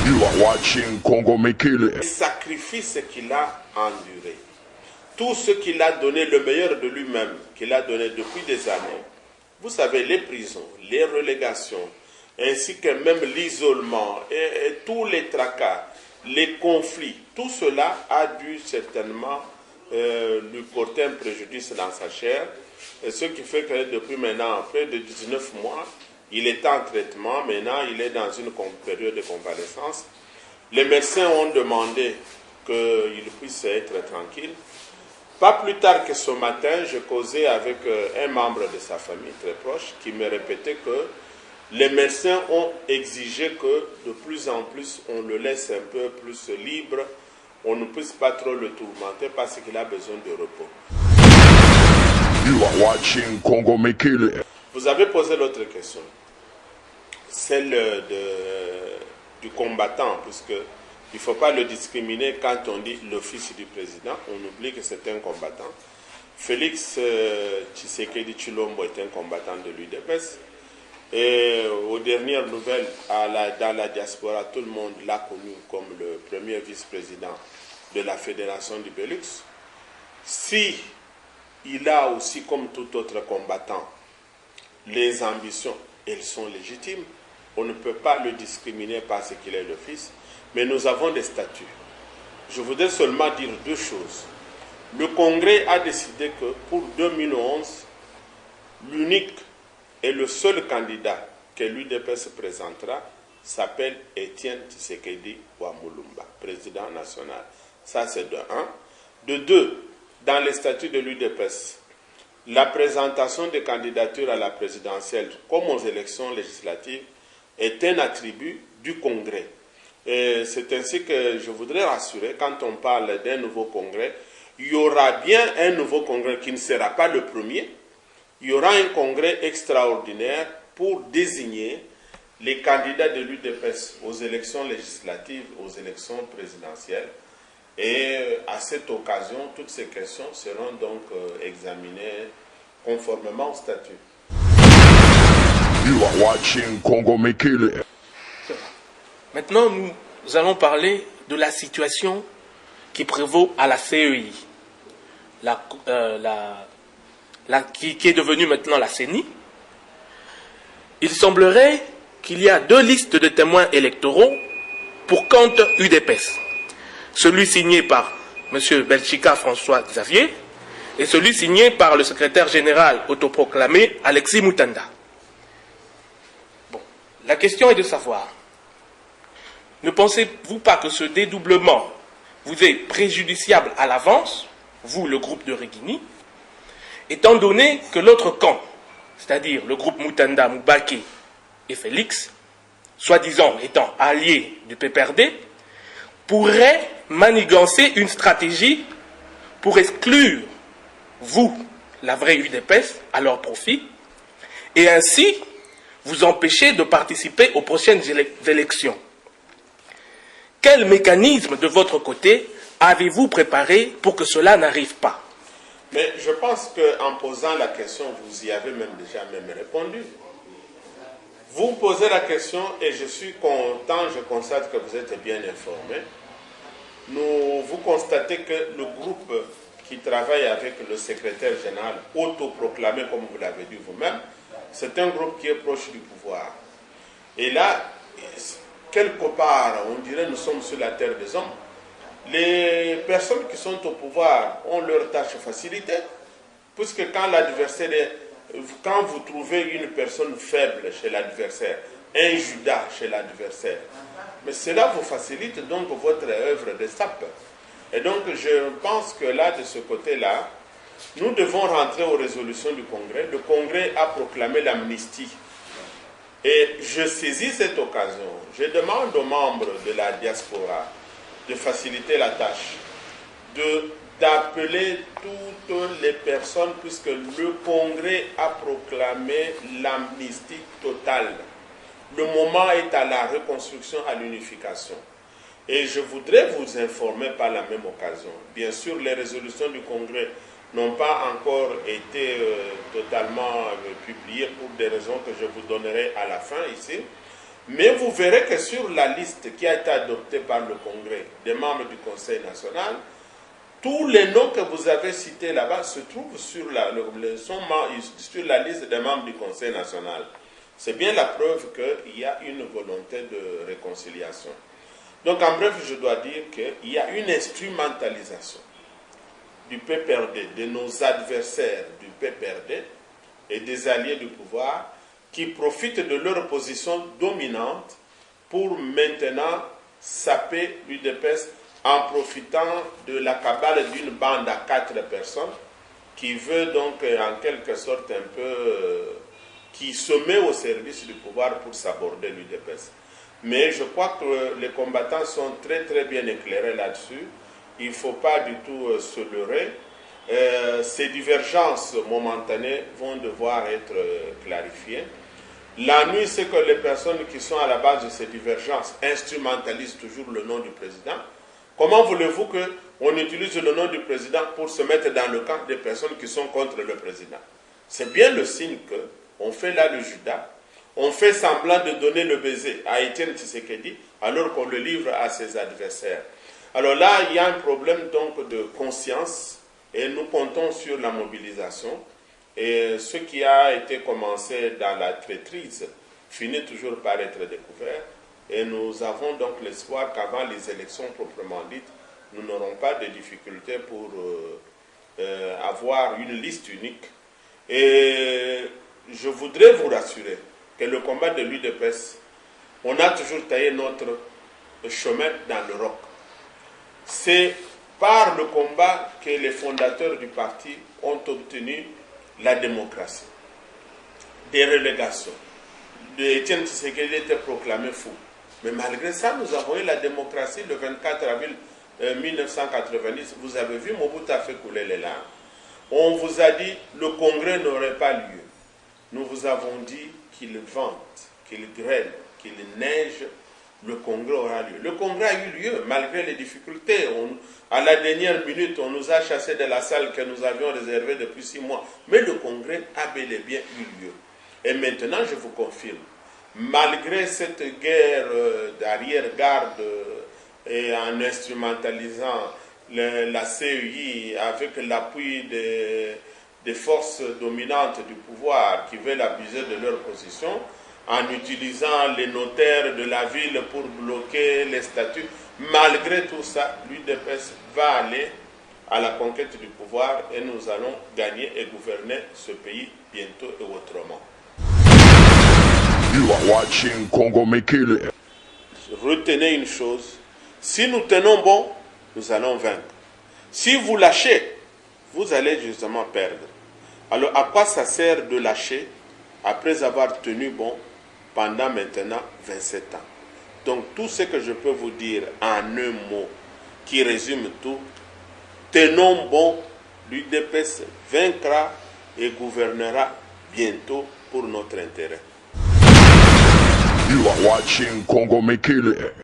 You are watching Congo Mekele. Les sacrifices qu'il a endurés, tout ce qu'il a donné, le meilleur de lui-même, qu'il a donné depuis des années. Vous savez, les prisons, les relégations, ainsi que même l'isolement et tous les tracas, les conflits, tout cela a dû certainement lui porter un préjudice dans sa chair. Et ce qui fait que depuis maintenant près de 19 mois, il est en traitement. Maintenant, il est dans une période de convalescence. Les médecins ont demandé qu'il puisse être tranquille. Pas plus tard que ce matin, je causais avec un membre de sa famille très proche qui me répétait que les médecins ont exigé que de plus en plus on le laisse un peu plus libre, on ne puisse pas trop le tourmenter parce qu'il a besoin de repos. You are watching Congo Mekele. Vous avez posé l'autre question, celle du combattant, puisque il ne faut pas le discriminer quand on dit le fils du président, on oublie que c'est un combattant. Félix Tshisekedi Tshilombo est un combattant de l'UDPS. Et aux dernières nouvelles, dans la diaspora, tout le monde l'a connu comme le premier vice-président de la Fédération du Belux. Si il a aussi, comme tout autre combattant, les ambitions, elles sont légitimes. On ne peut pas le discriminer parce qu'il est le fils. Mais nous avons des statuts. Je voudrais seulement dire deux choses. Le Congrès a décidé que pour 2011, l'unique et le seul candidat que l'UDPS présentera s'appelle Étienne Tshisekedi Wamulumba, président national. Ça, c'est de un. De deux, dans les statuts de l'UDPS, la présentation des candidatures à la présidentielle, comme aux élections législatives, est un attribut du Congrès. Et c'est ainsi que je voudrais rassurer, quand on parle d'un nouveau congrès, il y aura bien un nouveau congrès qui ne sera pas le premier. Il y aura un congrès extraordinaire pour désigner les candidats de l'UDPS aux élections législatives, aux élections présidentielles. Et à cette occasion, toutes ces questions seront donc examinées conformément au statut. You are watching Congo Mekele. Maintenant, nous allons parler de la situation qui prévaut à la CEI, qui est devenue maintenant la CENI. Il semblerait qu'il y a deux listes de témoins électoraux pour compte UDPS. Celui signé par M. Belchika François Xavier et celui signé par le secrétaire général autoproclamé Alexis Moutanda. Bon, la question est de savoir, ne pensez-vous pas que ce dédoublement vous est préjudiciable à l'avance, vous, le groupe de Reguini, étant donné que l'autre camp, c'est-à-dire le groupe Moutanda, Moubake et Félix, soi-disant étant alliés du PPRD, pourrait manigancer une stratégie pour exclure, vous, la vraie UDPS, à leur profit, et ainsi vous empêcher de participer aux prochaines élections. Quel mécanisme de votre côté avez-vous préparé pour que cela n'arrive pas? Mais je pense qu'en posant la question, vous y avez même déjà répondu. Vous posez la question et je suis content, je constate que vous êtes bien informé. Vous constatez que le groupe qui travaille avec le secrétaire général, autoproclamé comme vous l'avez dit vous-même, c'est un groupe qui est proche du pouvoir. Et là, quelque part, on dirait nous sommes sur la terre des hommes. Les personnes qui sont au pouvoir ont leur tâche facilitée, puisque quand vous trouvez une personne faible chez l'adversaire, un Judas chez l'adversaire, mais cela vous facilite donc votre œuvre de sape. Et donc je pense que là, de ce côté-là, nous devons rentrer aux résolutions du Congrès. Le Congrès a proclamé l'amnistie. Et je saisis cette occasion, je demande aux membres de la diaspora de faciliter la tâche, d'appeler toutes les personnes, puisque le Congrès a proclamé l'amnistie totale. Le moment est à la reconstruction, à l'unification. Et je voudrais vous informer par la même occasion. Bien sûr, les résolutions du Congrès n'ont pas encore été totalement publiées pour des raisons que je vous donnerai à la fin ici. Mais vous verrez que sur la liste qui a été adoptée par le Congrès des membres du Conseil national, tous les noms que vous avez cités là-bas se trouvent sur sur la liste des membres du Conseil national. C'est bien la preuve qu'il y a une volonté de réconciliation. Donc en bref, je dois dire qu'il y a une instrumentalisation du PPRD, de nos adversaires du PPRD et des alliés du pouvoir qui profitent de leur position dominante pour maintenant saper l'UDPS en profitant de la cabale d'une bande à 4 personnes qui veut donc en quelque sorte un peu qui se met au service du pouvoir pour s'aborder l'UDPS. Mais je crois que les combattants sont très très bien éclairés là-dessus. Il ne faut pas du tout se leurrer. Ces divergences momentanées vont devoir être clarifiées. L'ennui, c'est que les personnes qui sont à la base de ces divergences instrumentalisent toujours le nom du président. Comment voulez-vous qu'on utilise le nom du président pour se mettre dans le camp des personnes qui sont contre le président? C'est bien le signe qu'on fait là le Judas. On fait semblant de donner le baiser à Étienne Tshisekedi alors qu'on le livre à ses adversaires. Alors là, il y a un problème donc de conscience et nous comptons sur la mobilisation. Et ce qui a été commencé dans la traîtrise finit toujours par être découvert. Et nous avons donc l'espoir qu'avant les élections proprement dites, nous n'aurons pas de difficultés pour avoir une liste unique. Et je voudrais vous rassurer que le combat de l'UDPS, on a toujours taillé notre chemin dans le roc. C'est par le combat que les fondateurs du parti ont obtenu la démocratie, des relégations. Étienne Tshisekedi était proclamé fou. Mais malgré ça, nous avons eu la démocratie le 24 avril 1990. Vous avez vu, Mobutu a fait couler les larmes. On vous a dit le congrès n'aurait pas lieu. Nous vous avons dit qu'il vente, qu'il grêle, qu'il neige, le congrès aura lieu. Le congrès a eu lieu malgré les difficultés. À la dernière minute, on nous a chassés de la salle que nous avions réservée depuis 6 mois. Mais le congrès a bel et bien eu lieu. Et maintenant, je vous confirme, malgré cette guerre d'arrière-garde et en instrumentalisant la CEI avec l'appui des forces dominantes du pouvoir qui veulent abuser de leur position, en utilisant les notaires de la ville pour bloquer les statuts. Malgré tout ça, l'UDPS va aller à la conquête du pouvoir et nous allons gagner et gouverner ce pays bientôt et autrement. You are watching Congo Mekele. Retenez une chose, si nous tenons bon, nous allons vaincre. Si vous lâchez, vous allez justement perdre. Alors à quoi ça sert de lâcher après avoir tenu bon pendant maintenant 27 ans? Donc tout ce que je peux vous dire en un mot qui résume tout, tenons bon, l'UDPS vaincra et gouvernera bientôt pour notre intérêt. You are watching Congo Mekele.